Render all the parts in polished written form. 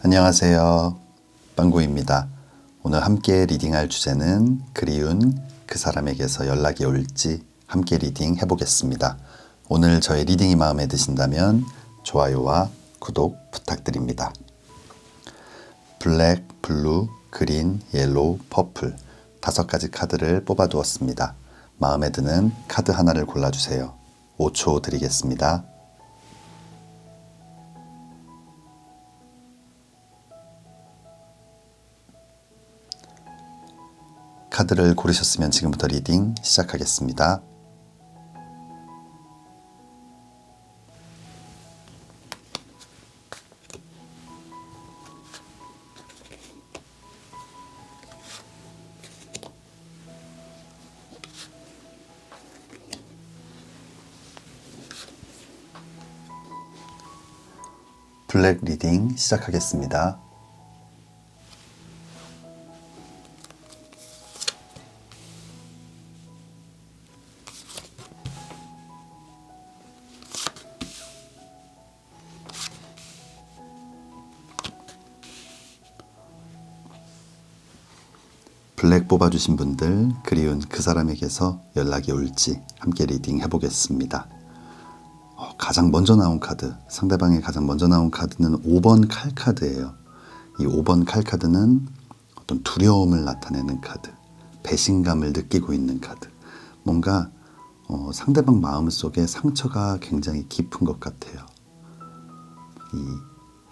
안녕하세요. 빵구입니다. 오늘 함께 리딩할 주제는 그리운 그 사람에게서 연락이 올지 함께 리딩 해보겠습니다. 오늘 저의 리딩이 마음에 드신다면 좋아요와 구독 부탁드립니다. 블랙, 블루, 그린, 옐로우, 퍼플 5가지 카드를 뽑아두었습니다. 마음에 드는 카드 하나를 골라주세요. 5초 드리겠습니다. 카드를 고르셨으면 지금부터 리딩 시작하겠습니다. 블랙 리딩 시작하겠습니다. 블랙 뽑아주신 분들, 그리운 그 사람에게서 연락이 올지 함께 리딩 해보겠습니다. 가장 먼저 나온 카드, 상대방의 가장 먼저 나온 카드는 5번 칼 카드예요. 이 5번 칼 카드는 어떤 두려움을 나타내는 카드, 배신감을 느끼고 있는 카드. 뭔가 상대방 마음속에 상처가 굉장히 깊은 것 같아요. 이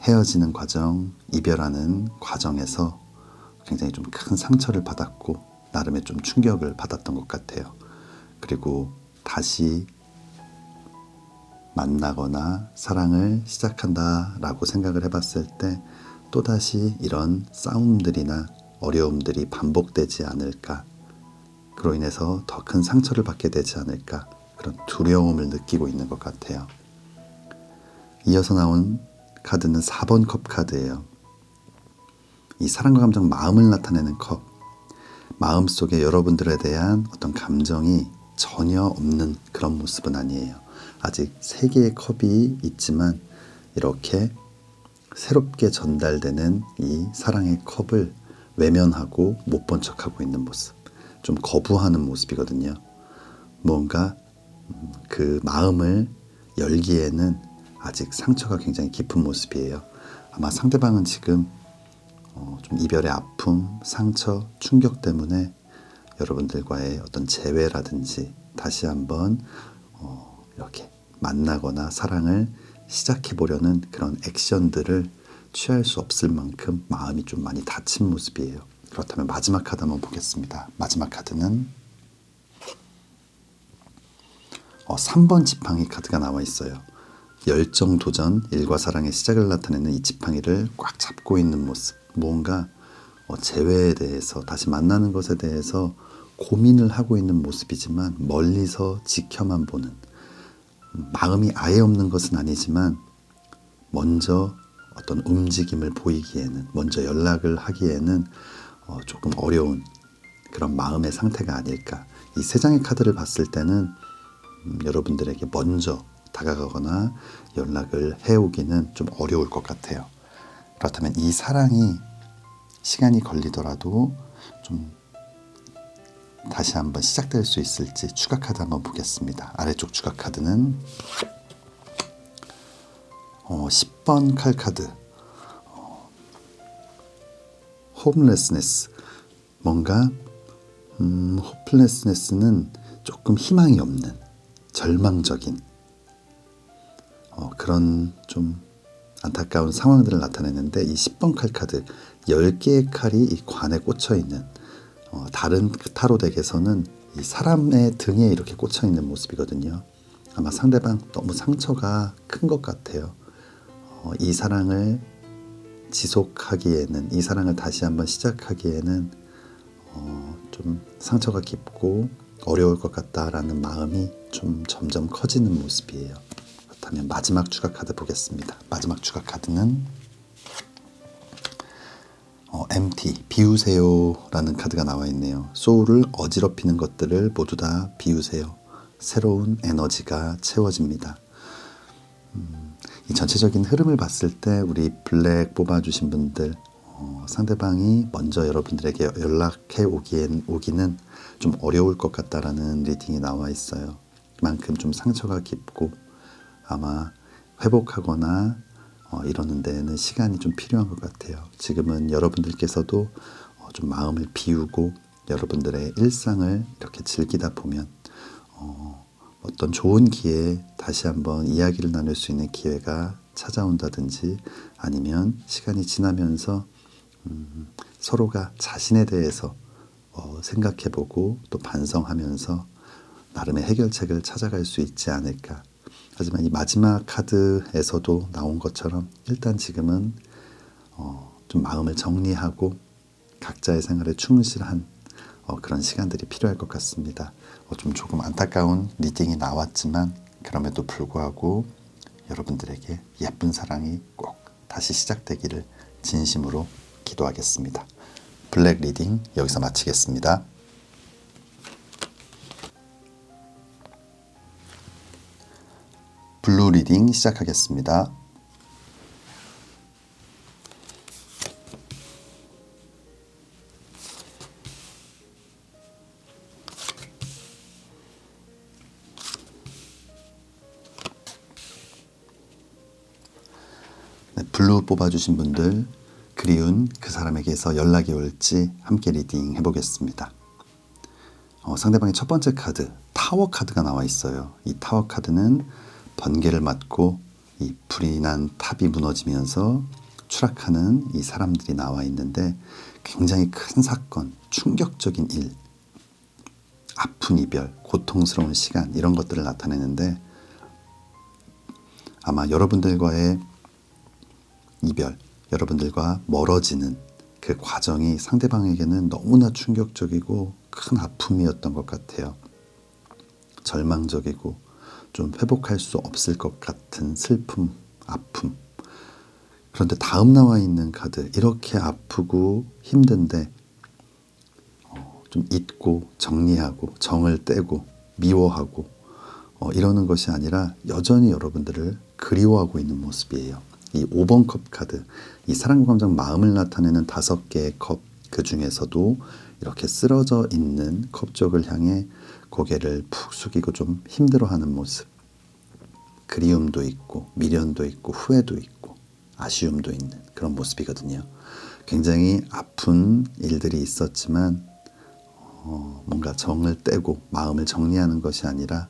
헤어지는 과정, 이별하는 과정에서 굉장히 좀 큰 상처를 받았고 나름의 좀 충격을 받았던 것 같아요. 그리고 다시 만나거나 사랑을 시작한다라고 생각을 해봤을 때 또다시 이런 싸움들이나 어려움들이 반복되지 않을까, 그로 인해서 더 큰 상처를 받게 되지 않을까, 그런 두려움을 느끼고 있는 것 같아요. 이어서 나온 카드는 4번 컵 카드예요. 이 사랑과 감정, 마음을 나타내는 컵. 마음속에 여러분들에 대한 어떤 감정이 전혀 없는 그런 모습은 아니에요. 아직 3개의 컵이 있지만 이렇게 새롭게 전달되는 이 사랑의 컵을 외면하고 못 본 척하고 있는 모습. 좀 거부하는 모습이거든요. 뭔가 그 마음을 열기에는 아직 상처가 굉장히 깊은 모습이에요. 아마 상대방은 지금 좀 이별의 아픔, 상처, 충격 때문에 여러분들과의 어떤 재회라든지 다시 한번 이렇게 만나거나 사랑을 시작해 보려는 그런 액션들을 취할 수 없을 만큼 마음이 좀 많이 다친 모습이에요. 그렇다면 마지막 카드 한번 보겠습니다. 마지막 카드는 3번 지팡이 카드가 나와 있어요. 열정, 도전, 일과 사랑의 시작을 나타내는 이 지팡이를 꽉 잡고 있는 모습. 뭔가 재회에 대해서, 다시 만나는 것에 대해서 고민을 하고 있는 모습이지만 멀리서 지켜만 보는, 마음이 아예 없는 것은 아니지만 먼저 어떤 움직임을 보이기에는, 먼저 연락을 하기에는 조금 어려운 그런 마음의 상태가 아닐까. 이 3장의 카드를 봤을 때는 여러분들에게 먼저 다가가거나 연락을 해오기는 좀 어려울 것 같아요. 그렇다면 이 사랑이 시간이 걸리더라도 좀 다시 한번 시작될 수 있을지 추가 카드 한번 보겠습니다. 아래쪽 추가 카드는 10번 칼 카드. 홈레스네스. 뭔가 홈레스네스는 조금 희망이 없는, 절망적인 그런 좀 안타까운 상황들을 나타내는데, 이 10번 칼 카드 10개의 칼이 이 관에 꽂혀 있는, 다른 타로 덱에서는 이 사람의 등에 이렇게 꽂혀 있는 모습이거든요. 아마 상대방 너무 상처가 큰 것 같아요. 이 사랑을 지속하기에는, 이 사랑을 다시 한번 시작하기에는 좀 상처가 깊고 어려울 것 같다라는 마음이 좀 점점 커지는 모습이에요. 그렇다면 마지막 추가 카드 보겠습니다. 마지막 추가 카드는 empty, 비우세요 라는 카드가 나와 있네요. 소울을 어지럽히는 것들을 모두 다 비우세요. 새로운 에너지가 채워집니다. 이 전체적인 흐름을 봤을 때 우리 블랙 뽑아주신 분들 상대방이 먼저 여러분들에게 연락해 오기는 좀 어려울 것 같다라는 리딩이 나와 있어요. 그만큼 좀 상처가 깊고 아마 회복하거나 이러는 데에는 시간이 좀 필요한 것 같아요. 지금은 여러분들께서도 좀 마음을 비우고 여러분들의 일상을 이렇게 즐기다 보면 어떤 좋은 기회에 다시 한번 이야기를 나눌 수 있는 기회가 찾아온다든지 아니면 시간이 지나면서 서로가 자신에 대해서 생각해보고 또 반성하면서 나름의 해결책을 찾아갈 수 있지 않을까. 하지만 이 마지막 카드에서도 나온 것처럼 일단 지금은 좀 마음을 정리하고 각자의 생활에 충실한 그런 시간들이 필요할 것 같습니다. 좀 조금 안타까운 리딩이 나왔지만 그럼에도 불구하고 여러분들에게 예쁜 사랑이 꼭 다시 시작되기를 진심으로 기도하겠습니다. 블랙 리딩 여기서 마치겠습니다. 블루 리딩 시작하겠습니다. 네, 블루 뽑아주신 분들 그리운 그 사람에게서 연락이 올지 함께 리딩 해보겠습니다. 상대방의 첫 번째 카드 타워 카드가 나와 있어요. 이 타워 카드는 번개를 맞고 이 불이 난 탑이 무너지면서 추락하는 이 사람들이 나와 있는데 굉장히 큰 사건, 충격적인 일, 아픈 이별, 고통스러운 시간 이런 것들을 나타내는데 아마 여러분들과의 이별, 여러분들과 멀어지는 그 과정이 상대방에게는 너무나 충격적이고 큰 아픔이었던 것 같아요. 절망적이고 좀 회복할 수 없을 것 같은 슬픔, 아픔. 그런데 다음 나와 있는 카드 이렇게 아프고 힘든데 좀 잊고 정리하고 정을 떼고 미워하고 이러는 것이 아니라 여전히 여러분들을 그리워하고 있는 모습이에요. 이 5번 컵 카드, 이 사랑과 감정 마음을 나타내는 5개의 컵 그 중에서도 이렇게 쓰러져 있는 컵 쪽을 향해 고개를 푹 숙이고 좀 힘들어하는 모습. 그리움도 있고 미련도 있고 후회도 있고 아쉬움도 있는 그런 모습이거든요. 굉장히 아픈 일들이 있었지만 뭔가 정을 떼고 마음을 정리하는 것이 아니라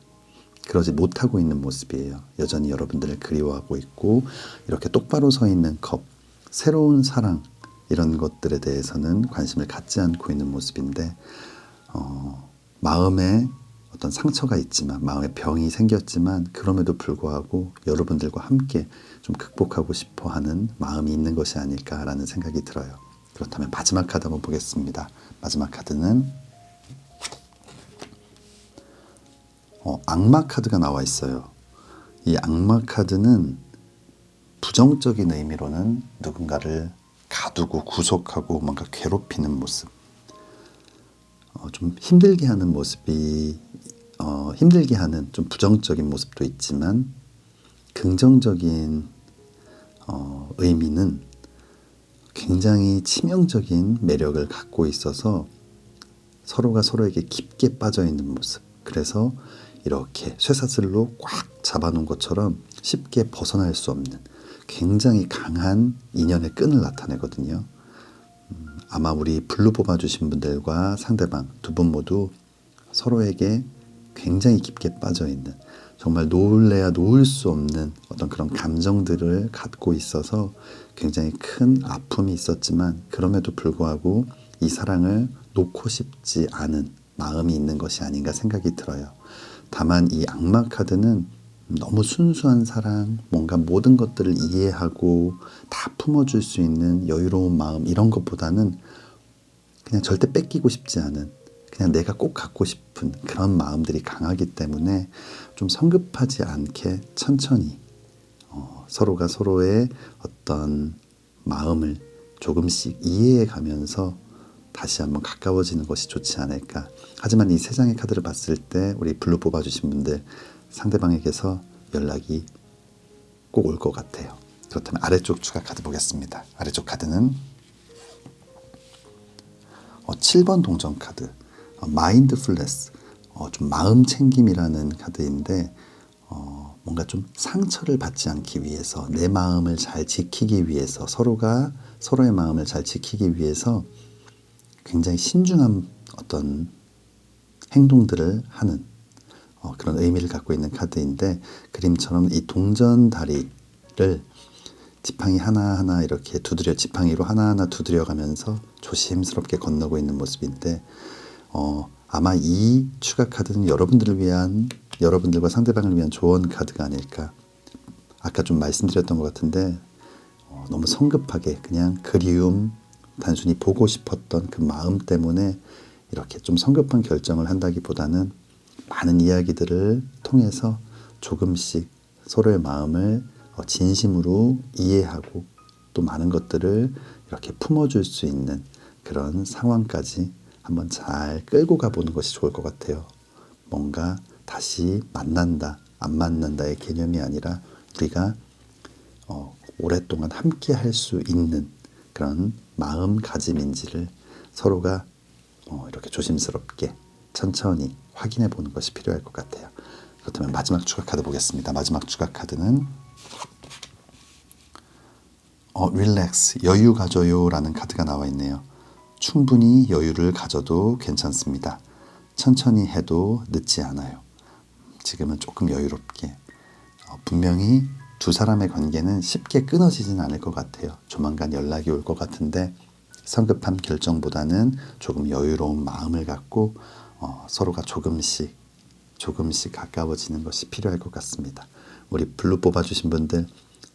그러지 못하고 있는 모습이에요. 여전히 여러분들을 그리워하고 있고 이렇게 똑바로 서 있는 컵, 새로운 사랑 이런 것들에 대해서는 관심을 갖지 않고 있는 모습인데 마음에 어떤 상처가 있지만 마음에 병이 생겼지만 그럼에도 불구하고 여러분들과 함께 좀 극복하고 싶어하는 마음이 있는 것이 아닐까라는 생각이 들어요. 그렇다면 마지막 카드 한번 보겠습니다. 마지막 카드는 악마 카드가 나와 있어요. 이 악마 카드는 부정적인 의미로는 누군가를 가두고 구속하고 뭔가 괴롭히는 모습, 좀 힘들게 하는 모습이 힘들게 하는 좀 부정적인 모습도 있지만 긍정적인 의미는 굉장히 치명적인 매력을 갖고 있어서 서로가 서로에게 깊게 빠져 있는 모습. 그래서 이렇게 쇠사슬로 꽉 잡아놓은 것처럼 쉽게 벗어날 수 없는 굉장히 강한 인연의 끈을 나타내거든요. 아마 우리 블루 뽑아주신 분들과 상대방 두 분 모두 서로에게 굉장히 깊게 빠져있는 정말 놓을래야 놓을 수 없는 어떤 그런 감정들을 갖고 있어서 굉장히 큰 아픔이 있었지만 그럼에도 불구하고 이 사랑을 놓고 싶지 않은 마음이 있는 것이 아닌가 생각이 들어요. 다만 이 악마 카드는 너무 순수한 사랑, 뭔가 모든 것들을 이해하고 다 품어줄 수 있는 여유로운 마음 이런 것보다는 그냥 절대 뺏기고 싶지 않은 그냥 내가 꼭 갖고 싶은 그런 마음들이 강하기 때문에 좀 성급하지 않게 천천히 서로가 서로의 어떤 마음을 조금씩 이해해 가면서 다시 한번 가까워지는 것이 좋지 않을까. 하지만 이 세 장의 카드를 봤을 때 우리 블루 뽑아주신 분들 상대방에게서 연락이 꼭 올 것 같아요. 그렇다면 아래쪽 추가 카드 보겠습니다. 아래쪽 카드는 7번 동전 카드, 마인드풀레스, 좀 마음 챙김이라는 카드인데 뭔가 좀 상처를 받지 않기 위해서 내 마음을 잘 지키기 위해서 서로의 마음을 잘 지키기 위해서 굉장히 신중한 어떤 행동들을 하는 그런 의미를 갖고 있는 카드인데 그림처럼 이 동전 다리를 지팡이 하나하나 이렇게 지팡이로 하나하나 두드려가면서 조심스럽게 건너고 있는 모습인데 아마 이 추가 카드는 여러분들과 상대방을 위한 조언 카드가 아닐까. 아까 좀 말씀드렸던 것 같은데 너무 성급하게 그냥 그리움, 단순히 보고 싶었던 그 마음 때문에 이렇게 좀 성급한 결정을 한다기보다는 많은 이야기들을 통해서 조금씩 서로의 마음을 진심으로 이해하고 또 많은 것들을 이렇게 품어줄 수 있는 그런 상황까지 한번 잘 끌고 가보는 것이 좋을 것 같아요. 뭔가 다시 만난다, 안 만난다의 개념이 아니라 우리가 오랫동안 함께 할 수 있는 그런 마음가짐인지를 서로가 이렇게 조심스럽게 천천히 확인해 보는 것이 필요할 것 같아요. 그렇다면 마지막 추가 카드 보겠습니다. 마지막 추가 카드는 릴렉스, 여유 가져요 라는 카드가 나와 있네요. 충분히 여유를 가져도 괜찮습니다. 천천히 해도 늦지 않아요. 지금은 조금 여유롭게 분명히 두 사람의 관계는 쉽게 끊어지진 않을 것 같아요. 조만간 연락이 올 것 같은데 성급한 결정보다는 조금 여유로운 마음을 갖고 서로가 조금씩 가까워지는 것이 필요할 것 같습니다. 우리 블루 뽑아주신 분들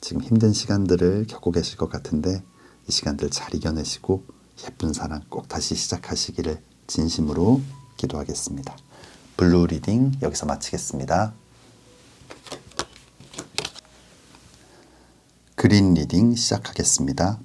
지금 힘든 시간들을 겪고 계실 것 같은데 이 시간들 잘 이겨내시고 예쁜 사랑 꼭 다시 시작하시기를 진심으로 기도하겠습니다. 블루 리딩 여기서 마치겠습니다. 그린 리딩 시작하겠습니다.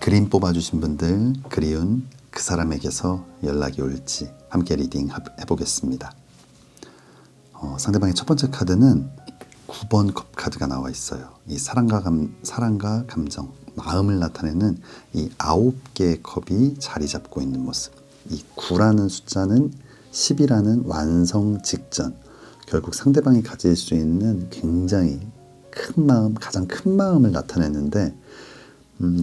그림 뽑아주신 분들 그리운 그 사람에게서 연락이 올지 함께 리딩 해보겠습니다. 상대방의 첫 번째 카드는 9번 컵 카드가 나와 있어요. 이 사랑과 감정, 마음을 나타내는 이 9개의 컵이 자리 잡고 있는 모습. 이 9라는 숫자는 10이라는 완성 직전. 결국 상대방이 가질 수 있는 굉장히 큰 마음, 가장 큰 마음을 나타내는데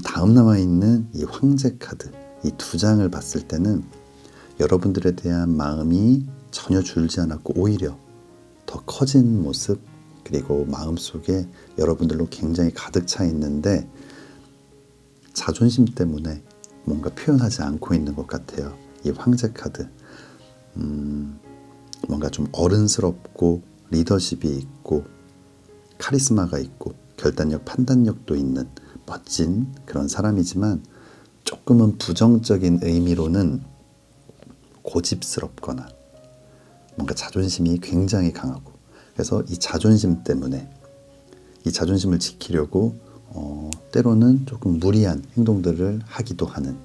다음 남아있는 이 황제 카드, 이 두 장을 봤을 때는 여러분들에 대한 마음이 전혀 줄지 않았고 오히려 더 커진 모습, 그리고 마음속에 여러분들로 굉장히 가득 차 있는데 자존심 때문에 뭔가 표현하지 않고 있는 것 같아요. 이 황제 카드 뭔가 좀 어른스럽고 리더십이 있고 카리스마가 있고 결단력, 판단력도 있는 멋진 그런 사람이지만 조금은 부정적인 의미로는 고집스럽거나 뭔가 자존심이 굉장히 강하고 그래서 이 자존심 때문에 이 자존심을 지키려고 때로는 조금 무리한 행동들을 하기도 하는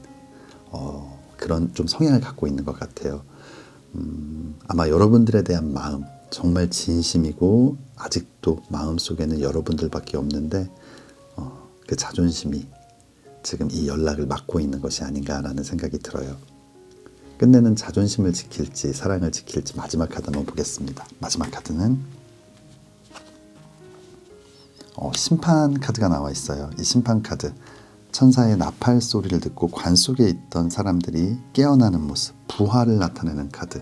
그런 좀 성향을 갖고 있는 것 같아요. 아마 여러분들에 대한 마음 정말 진심이고 아직도 마음속에는 여러분들밖에 없는데 그 자존심이 지금 이 연락을 막고 있는 것이 아닌가라는 생각이 들어요. 끝내는 자존심을 지킬지 사랑을 지킬지 마지막 카드 한번 보겠습니다. 마지막 카드는 심판 카드가 나와 있어요. 이 심판 카드 천사의 나팔 소리를 듣고 관 속에 있던 사람들이 깨어나는 모습, 부활을 나타내는 카드.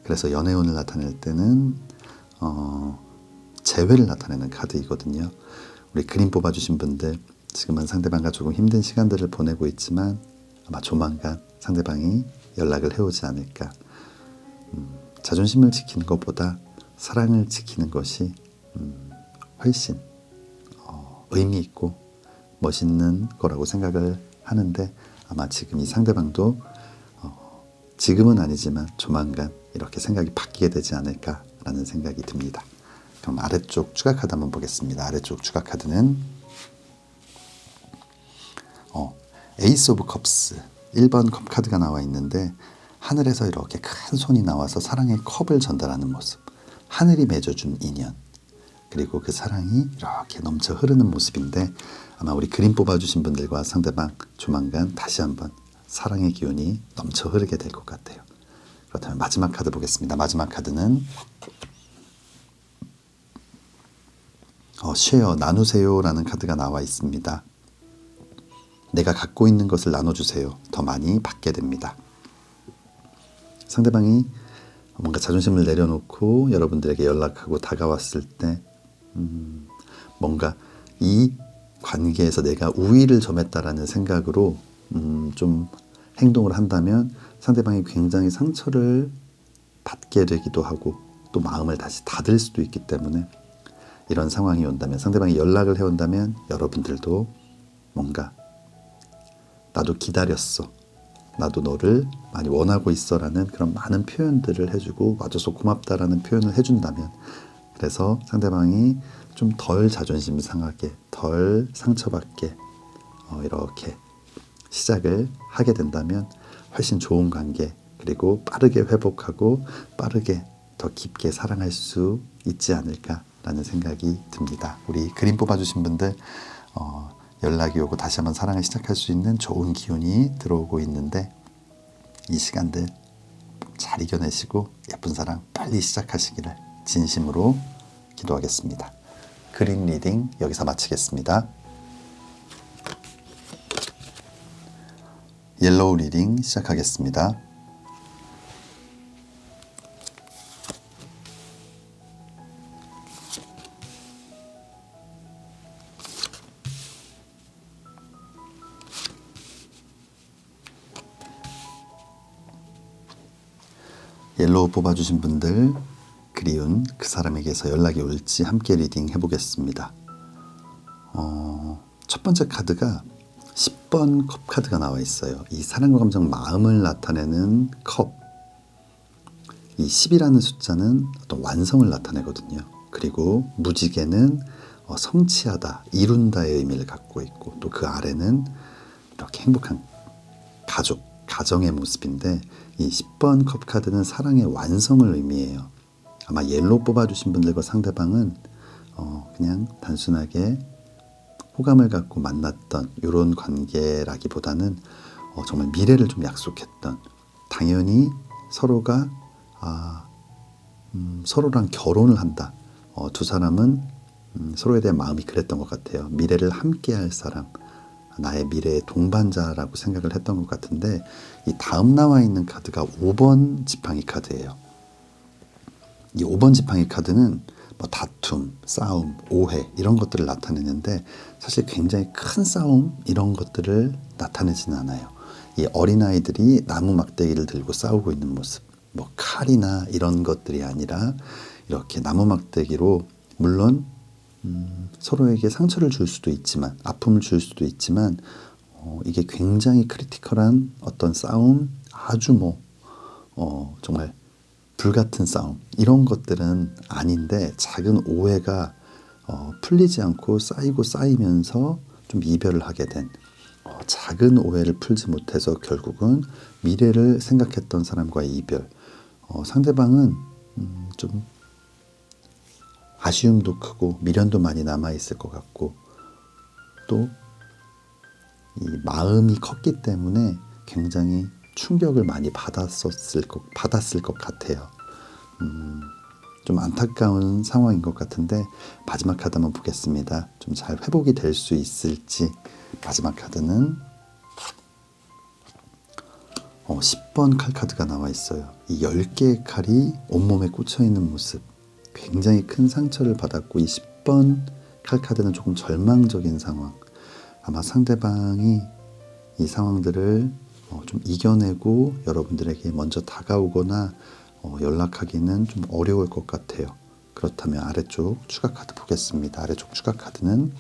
그래서 연애운을 나타낼 때는 재회를 나타내는 카드이거든요. 우리 그림 뽑아주신 분들 지금은 상대방과 조금 힘든 시간들을 보내고 있지만 아마 조만간 상대방이 연락을 해오지 않을까. 자존심을 지키는 것보다 사랑을 지키는 것이 훨씬 의미 있고 멋있는 거라고 생각을 하는데 아마 지금 이 상대방도 지금은 아니지만 조만간 이렇게 생각이 바뀌게 되지 않을까라는 생각이 듭니다. 그럼 아래쪽 추가 카드 한번 보겠습니다. 아래쪽 추가 카드는 에이스 오브 컵스 1번 컵 카드가 나와 있는데 하늘에서 이렇게 큰 손이 나와서 사랑의 컵을 전달하는 모습, 하늘이 맺어준 인연, 그리고 그 사랑이 이렇게 넘쳐 흐르는 모습인데 아마 우리 그림 뽑아주신 분들과 상대방 조만간 다시 한번 사랑의 기운이 넘쳐 흐르게 될 것 같아요. 그렇다면 마지막 카드 보겠습니다. 마지막 카드는 쉐어, 나누세요 라는 카드가 나와 있습니다. 내가 갖고 있는 것을 나눠주세요. 더 많이 받게 됩니다. 상대방이 뭔가 자존심을 내려놓고 여러분들에게 연락하고 다가왔을 때 뭔가 이 관계에서 내가 우위를 점했다라는 생각으로 좀 행동을 한다면 상대방이 굉장히 상처를 받게 되기도 하고 또 마음을 다시 닫을 수도 있기 때문에 이런 상황이 온다면, 상대방이 연락을 해온다면 여러분들도 뭔가 나도 기다렸어, 나도 너를 많이 원하고 있어 라는 그런 많은 표현들을 해주고 와줘서 고맙다라는 표현을 해준다면, 그래서 상대방이 좀 덜 자존심 상하게, 덜 상처받게 이렇게 시작을 하게 된다면 훨씬 좋은 관계, 그리고 빠르게 회복하고 빠르게 더 깊게 사랑할 수 있지 않을까라는 생각이 듭니다. 우리 그림 뽑아주신 분들 연락이 오고 다시 한번 사랑을 시작할 수 있는 좋은 기운이 들어오고 있는데 이 시간들 잘 이겨내시고 예쁜 사랑 빨리 시작하시기를 진심으로 기도하겠습니다. 그림 리딩 여기서 마치겠습니다. 옐로우 리딩 시작하겠습니다. 옐로우 뽑아주신 분들, 그리운 그 사람에게서 연락이 올지 함께 리딩 해보겠습니다. 첫 번째 카드가 10번 컵 카드가 나와 있어요. 이 사랑과 감정, 마음을 나타내는 컵. 이 10이라는 숫자는 어떤 완성을 나타내거든요. 그리고 무지개는 성취하다, 이룬다의 의미를 갖고 있고, 또 그 아래는 이렇게 행복한 가족, 가정의 모습인데 이 10번 컵 카드는 사랑의 완성을 의미해요. 아마 옐로우 뽑아주신 분들과 상대방은 그냥 단순하게 호감을 갖고 만났던 이런 관계라기보다는 정말 미래를 좀 약속했던, 당연히 서로가 서로랑 결혼을 한다. 두 사람은 서로에 대한 마음이 그랬던 것 같아요. 미래를 함께할 사람, 나의 미래의 동반자라고 생각을 했던 것 같은데 이 다음 나와 있는 카드가 5번 지팡이 카드예요. 이 5번 지팡이 카드는 뭐 다툼, 싸움, 오해 이런 것들을 나타내는데 사실 굉장히 큰 싸움 이런 것들을 나타내지는 않아요. 이 어린아이들이 나무 막대기를 들고 싸우고 있는 모습, 뭐 칼이나 이런 것들이 아니라 이렇게 나무 막대기로, 물론 서로에게 상처를 줄 수도 있지만, 아픔을 줄 수도 있지만 이게 굉장히 크리티컬한 어떤 싸움, 아주 정말 불같은 싸움 이런 것들은 아닌데 작은 오해가 풀리지 않고 쌓이고 쌓이면서 좀 이별을 하게 된, 작은 오해를 풀지 못해서 결국은 미래를 생각했던 사람과의 이별. 상대방은 좀 아쉬움도 크고 미련도 많이 남아있을 것 같고, 또 이 마음이 컸기 때문에 굉장히 충격을 많이 받았을 것 같아요. 좀 안타까운 상황인 것 같은데 마지막 카드 한번 보겠습니다. 좀 잘 회복이 될 수 있을지. 마지막 카드는 10번 칼 카드가 나와 있어요. 이 10개의 칼이 온몸에 꽂혀있는 모습, 굉장히 큰 상처를 받았고 이 10번 칼 카드는 조금 절망적인 상황. 아마 상대방이 이 상황들을 좀 이겨내고 여러분들에게 먼저 다가오거나 연락하기는 좀 어려울 것 같아요. 그렇다면 아래쪽 추가 카드 보겠습니다. 아래쪽 추가 카드는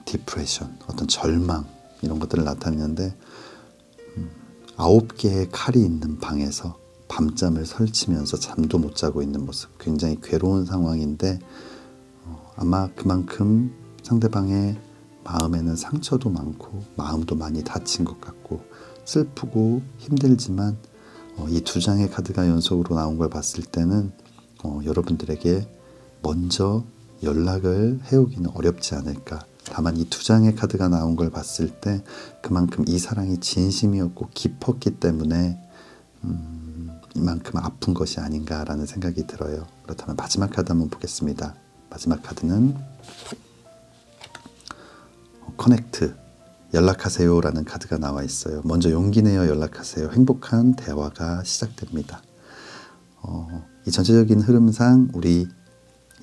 디프레션, 어떤 절망 이런 것들을 나타내는데 9개의 칼이 있는 방에서 밤잠을 설치면서 잠도 못 자고 있는 모습, 굉장히 괴로운 상황인데 아마 그만큼 상대방의 마음에는 상처도 많고 마음도 많이 다친 것 같고 슬프고 힘들지만 이 두 장의 카드가 연속으로 나온 걸 봤을 때는 여러분들에게 먼저 연락을 해오기는 어렵지 않을까. 다만 이 두 장의 카드가 나온 걸 봤을 때 그만큼 이 사랑이 진심이었고 깊었기 때문에 이만큼 아픈 것이 아닌가라는 생각이 들어요. 그렇다면 마지막 카드 한번 보겠습니다. 마지막 카드는 커넥트, 연락하세요 라는 카드가 나와 있어요. 먼저 용기 내어 연락하세요. 행복한 대화가 시작됩니다. 이 전체적인 흐름상 우리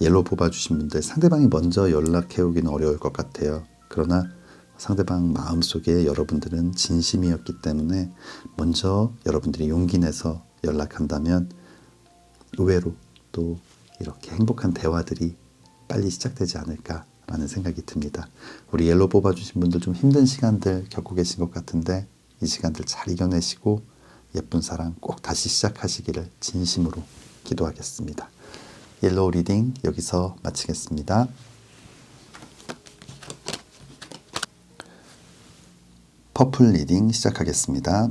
옐로우 뽑아주신 분들, 상대방이 먼저 연락해 오기는 어려울 것 같아요. 그러나 상대방 마음속에 여러분들은 진심이었기 때문에 먼저 여러분들이 용기 내서 연락한다면 의외로 또 이렇게 행복한 대화들이 빨리 시작되지 않을까라는 생각이 듭니다. 우리 옐로우 뽑아주신 분들 좀 힘든 시간들 겪고 계신 것 같은데 이 시간들 잘 이겨내시고 예쁜 사랑 꼭 다시 시작하시기를 진심으로 기도하겠습니다. 옐로우 리딩 여기서 마치겠습니다. 퍼플 리딩 시작하겠습니다.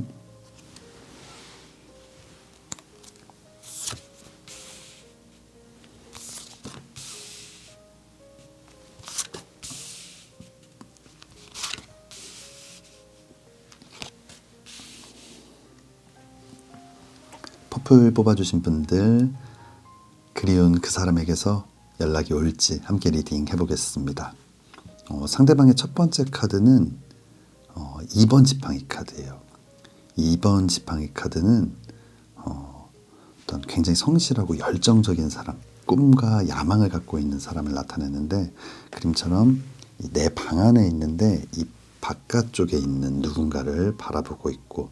퍼플 뽑아주신 분들, 그리운 그 사람에게서 연락이 올지 함께 리딩 해보겠습니다. 상대방의 첫 번째 카드는 2번 지팡이 카드예요. 2번 지팡이 카드는 어떤 굉장히 성실하고 열정적인 사람, 꿈과 야망을 갖고 있는 사람을 나타내는데, 그림처럼 내 방 안에 있는데 이 바깥쪽에 있는 누군가를 바라보고 있고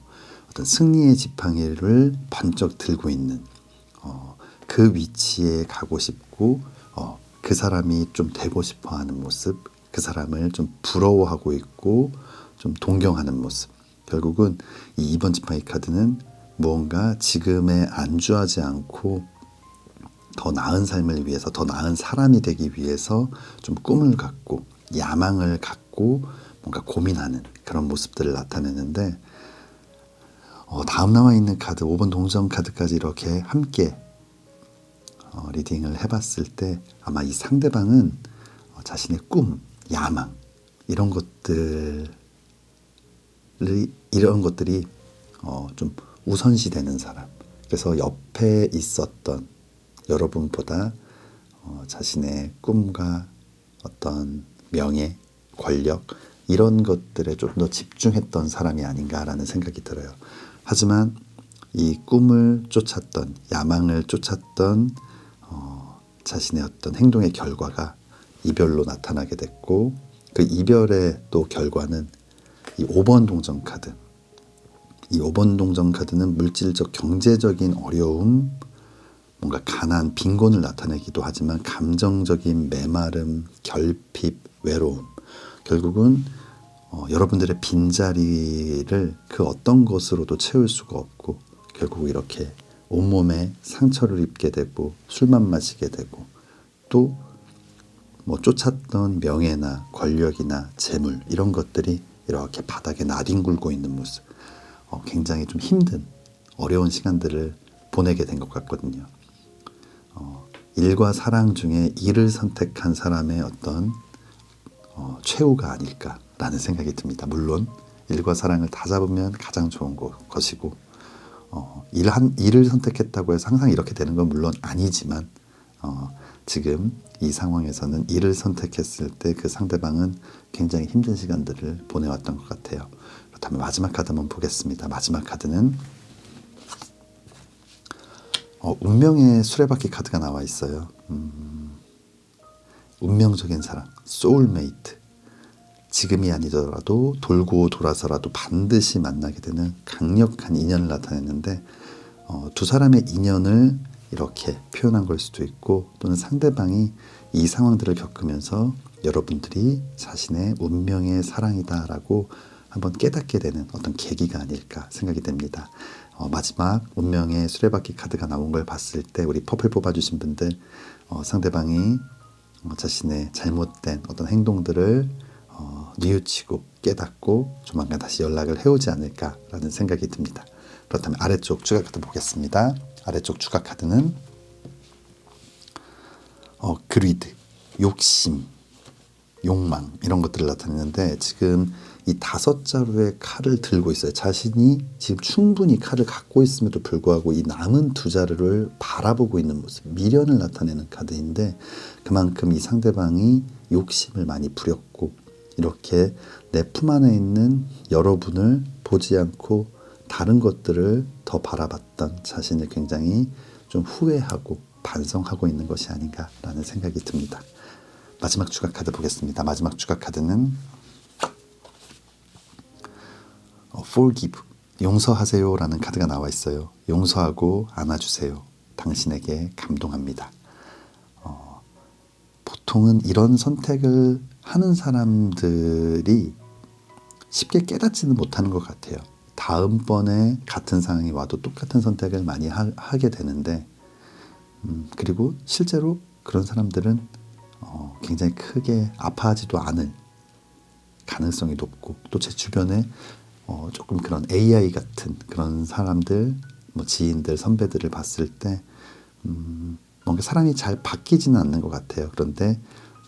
어떤 승리의 지팡이를 번쩍 들고 있는 그 위치에 가고 싶고 그 사람이 좀 되고 싶어하는 모습, 그 사람을 좀 부러워하고 있고 좀 동경하는 모습. 결국은 이 2번 지팡이 카드는 무언가 지금에 안주하지 않고 더 나은 삶을 위해서, 더 나은 사람이 되기 위해서 좀 꿈을 갖고 야망을 갖고 뭔가 고민하는 그런 모습들을 나타내는데, 다음 나와 있는 카드 5번 동전 카드까지 이렇게 함께 리딩을 해봤을 때 아마 이 상대방은 자신의 꿈, 야망 이런 것들이 좀 우선시되는 사람. 그래서 옆에 있었던 여러분보다 자신의 꿈과 어떤 명예, 권력 이런 것들에 좀 더 집중했던 사람이 아닌가라는 생각이 들어요. 하지만 이 꿈을 쫓았던, 야망을 쫓았던 자신의 어떤 행동의 결과가 이별로 나타나게 됐고, 그 이별의 또 결과는 이 5번 동전 카드. 이 5번 동전 카드는 물질적, 경제적인 어려움, 뭔가 가난, 빈곤을 나타내기도 하지만 감정적인 메마름, 결핍, 외로움. 결국은 여러분들의 빈자리를 그 어떤 것으로도 채울 수가 없고 결국 이렇게 온몸에 상처를 입게 되고 술만 마시게 되고 또 뭐 쫓았던 명예나 권력이나 재물 이런 것들이 이렇게 바닥에 나뒹굴고 있는 모습. 굉장히 좀 힘든 어려운 시간들을 보내게 된 것 같거든요. 일과 사랑 중에 일을 선택한 사람의 어떤 최후가 아닐까라는 생각이 듭니다. 물론 일과 사랑을 다 잡으면 가장 좋은 것이고 일을 선택했다고 해서 항상 이렇게 되는 건 물론 아니지만 지금 이 상황에서는 일을 선택했을 때 그 상대방은 굉장히 힘든 시간들을 보내왔던 것 같아요. 그렇다면 마지막 카드 한번 보겠습니다. 마지막 카드는 운명의 수레바퀴 카드가 나와 있어요. 운명적인 사랑, 소울메이트. 지금이 아니더라도 돌고 돌아서라도 반드시 만나게 되는 강력한 인연을 나타내는데 두 사람의 인연을 이렇게 표현한 걸 수도 있고 또는 상대방이 이 상황들을 겪으면서 여러분들이 자신의 운명의 사랑이다라고 한번 깨닫게 되는 어떤 계기가 아닐까 생각이 됩니다. 마지막 운명의 수레바퀴 카드가 나온 걸 봤을 때 우리 퍼플 뽑아주신 분들 상대방이 자신의 잘못된 어떤 행동들을 뉘우치고 깨닫고 조만간 다시 연락을 해오지 않을까라는 생각이 듭니다. 그렇다면 아래쪽 추가 카드 보겠습니다. 아래쪽 추가 카드는 그리드, 욕심, 욕망 이런 것들을 나타내는데 지금 이 5자루의 칼을 들고 있어요. 자신이 지금 충분히 칼을 갖고 있음에도 불구하고 이 남은 2자루를 바라보고 있는 모습, 미련을 나타내는 카드인데 그만큼 이 상대방이 욕심을 많이 부렸고 이렇게 내 품 안에 있는 여러분을 보지 않고 다른 것들을 더 바라봤던 자신을 굉장히 좀 후회하고 반성하고 있는 것이 아닌가라는 생각이 듭니다. 마지막 추가 카드 보겠습니다. 마지막 추가 카드는 forgive, 용서하세요라는 카드가 나와 있어요. 용서하고 안아주세요. 당신에게 감동합니다. 보통은 이런 선택을 하는 사람들이 쉽게 깨닫지는 못하는 것 같아요. 다음번에 같은 상황이 와도 똑같은 선택을 많이 하게 되는데 그리고 실제로 그런 사람들은 굉장히 크게 아파하지도 않을 가능성이 높고 또 제 주변에 조금 그런 AI 같은 그런 사람들, 뭐 지인들, 선배들을 봤을 때 뭔가 사람이 잘 바뀌지는 않는 것 같아요. 그런데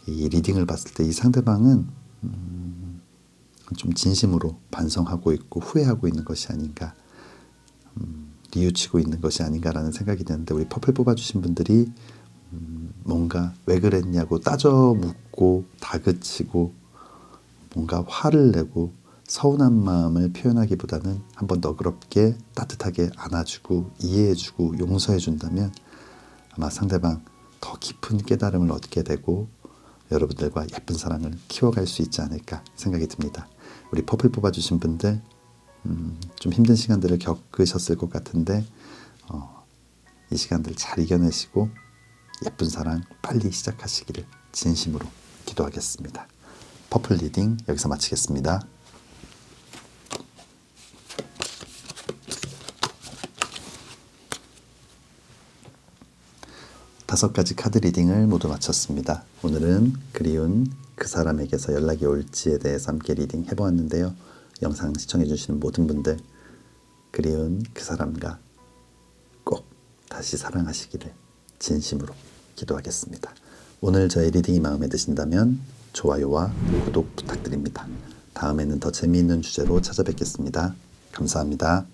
이 리딩을 봤을 때 이 상대방은 좀 진심으로 반성하고 있고 후회하고 있는 것이 아닌가, 뉘우치고 있는 것이 아닌가라는 생각이 드는데 우리 퍼플 뽑아주신 분들이 뭔가 왜 그랬냐고 따져 묻고 다그치고 뭔가 화를 내고 서운한 마음을 표현하기보다는 한번 너그럽게 따뜻하게 안아주고 이해해주고 용서해준다면 아마 상대방 더 깊은 깨달음을 얻게 되고 여러분들과 예쁜 사랑을 키워갈 수 있지 않을까 생각이 듭니다. 우리 퍼플 뽑아주신 분들 좀 힘든 시간들을 겪으셨을 것 같은데 이 시간들 잘 이겨내시고 예쁜 사랑 빨리 시작하시기를 진심으로 기도하겠습니다. 퍼플 리딩 여기서 마치겠습니다. 다섯 가지 카드 리딩을 모두 마쳤습니다. 오늘은 그리운 그 사람에게서 연락이 올지에 대해서 함께 리딩 해보았는데요. 영상 시청해주시는 모든 분들 그리운 그 사람과 꼭 다시 사랑하시기를 진심으로 기도하겠습니다. 오늘 저의 리딩이 마음에 드신다면 좋아요와 구독 부탁드립니다. 다음에는 더 재미있는 주제로 찾아뵙겠습니다. 감사합니다.